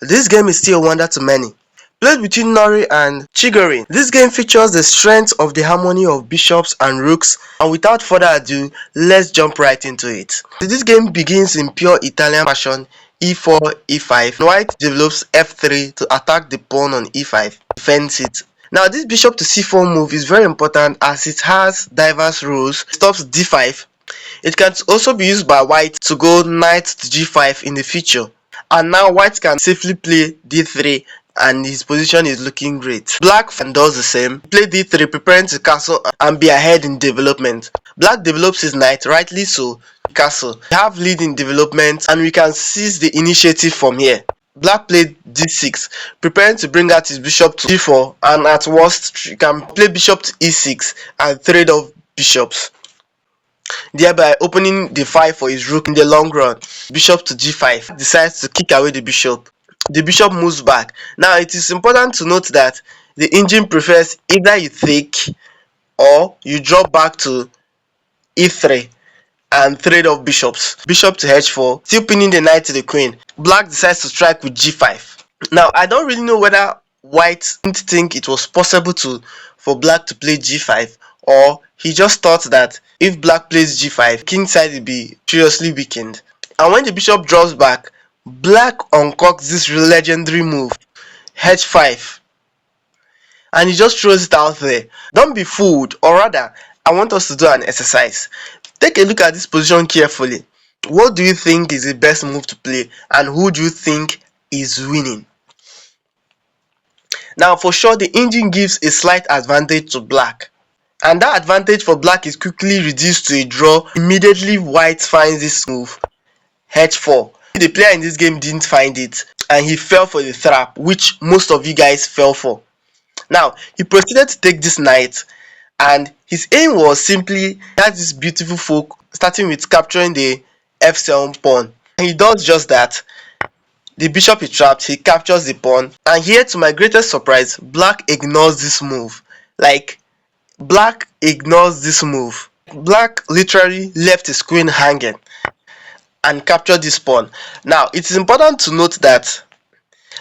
This game is still a wonder to many. Played between Nori and Chigorin, this game features the strength of the harmony of bishops and rooks, and without further ado, let's jump right into it. This game begins in pure Italian fashion, e4, e5. White develops f3 to attack the pawn on e5, defends it. Now this bishop to c4 move is very important as it has diverse rules. It stops d5. It can also be used by white to go knight to g5 in the future. And now white can safely play d3 and his position is looking great. Black does the same. Play d3, preparing to castle and be ahead in development. Black develops his knight, rightly so, castle. We have lead in development and we can seize the initiative from here. Black played d6, preparing to bring out his bishop to g4, and at worst, you can play bishop to e6 and trade off bishops, thereby opening the file for his rook in the long run. Bishop to g5, decides to kick away the bishop. The bishop moves back. Now it is important to note that the engine prefers either you take or you drop back to e3 and trade off bishops. Bishop to h4, still pinning the knight to the queen. Black decides to strike with g5. Now I don't really know whether white didn't think it was possible for black to play g5, or he just thought that if black plays g5, king side will be seriously weakened. And when the bishop drops back, black uncocks this legendary move, h5, and he just throws it out there. Don't be fooled, or rather, I want us to do an exercise. Take a look at this position carefully. What do you think is the best move to play, and who do you think is winning? Now for sure the engine gives a slight advantage to black, and that advantage for black is quickly reduced to a draw immediately white finds this move, h4. The player in this game didn't find it and he fell for the trap which most of you guys fell for. Now he proceeded to take this knight, and his aim was simply that this beautiful folk, starting with capturing the f7 pawn. And he does just that. The bishop is trapped, he captures the pawn, and here to my greatest surprise, black ignores this move. Black ignores this move. Black literally left his queen hanging and captured this pawn. Now it is important to note that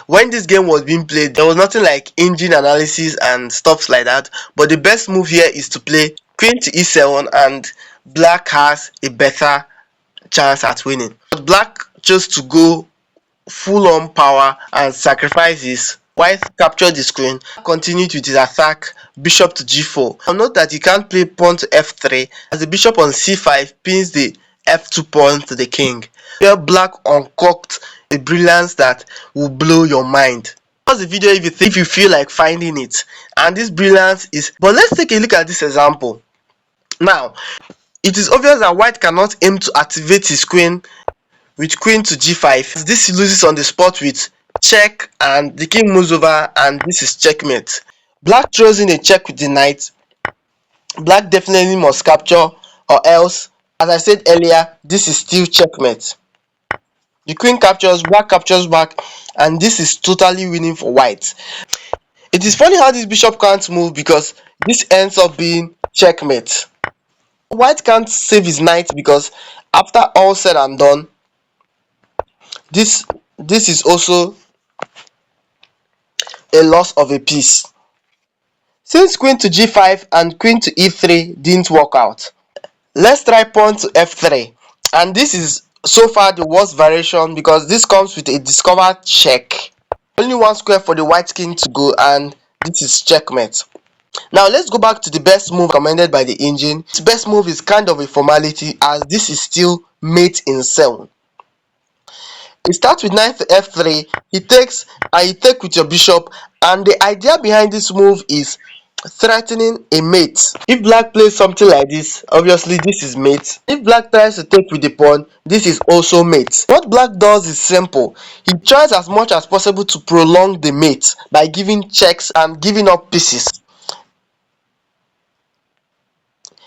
when this game was being played, there was nothing like engine analysis and stuff like that, but the best move here is to play queen to e7 and black has a better chance at winning. But black chose to go full on power and sacrifice his white, captured his queen, continued with his attack, bishop to g4. Now note that you can't play pawn to f3 as the bishop on c5 pins the f2 pawn to the king. Here black uncocked a brilliance that will blow your mind. Pause the video if you feel like finding it, and this brilliance is, but let's take a look at this example. Now it is obvious that white cannot aim to activate his queen with queen to g5. This loses on the spot with check, and the king moves over, and this is checkmate. Black throws in a check with the knight. Black definitely must capture, or else, as I said earlier, this is still checkmate. The queen captures, black captures back, and this is totally winning for white. It is funny how this bishop can't move because this ends up being checkmate. White can't save his knight because after all said and done, this is also a loss of a piece. Since queen to g5 and queen to e3 didn't work out, let's try pawn to f3, and this is so far the worst variation because this comes with a discovered check. Only one square for the white king to go, and this is checkmate. Now let's go back to the best move recommended by the engine. This best move is kind of a formality as this is still mate in 7. He starts with knight to f3, he takes, and you take with your bishop, and the idea behind this move is threatening a mate. If black plays something like this, obviously this is mate. If black tries to take with the pawn, this is also mate. What black does is simple. He tries as much as possible to prolong the mate by giving checks and giving up pieces.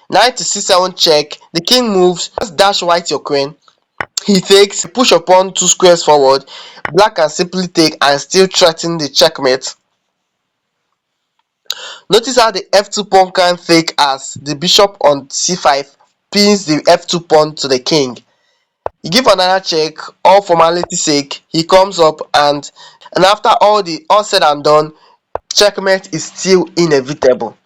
Knight to c7 check, the king moves, just dash white your queen. He takes, push your pawn 2 squares forward. Black can simply take and still threaten the checkmate. Notice how the f2 pawn can take as the bishop on c5 pins the f2 pawn to the king. You give another check, all formality sake, he comes up, and and after all said and done, checkmate is still inevitable.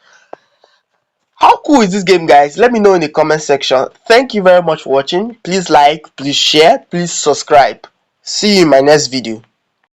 How cool is this game, guys? Let me know in the comment section. Thank you very much for watching. Please like, please share, please subscribe. See you in my next video.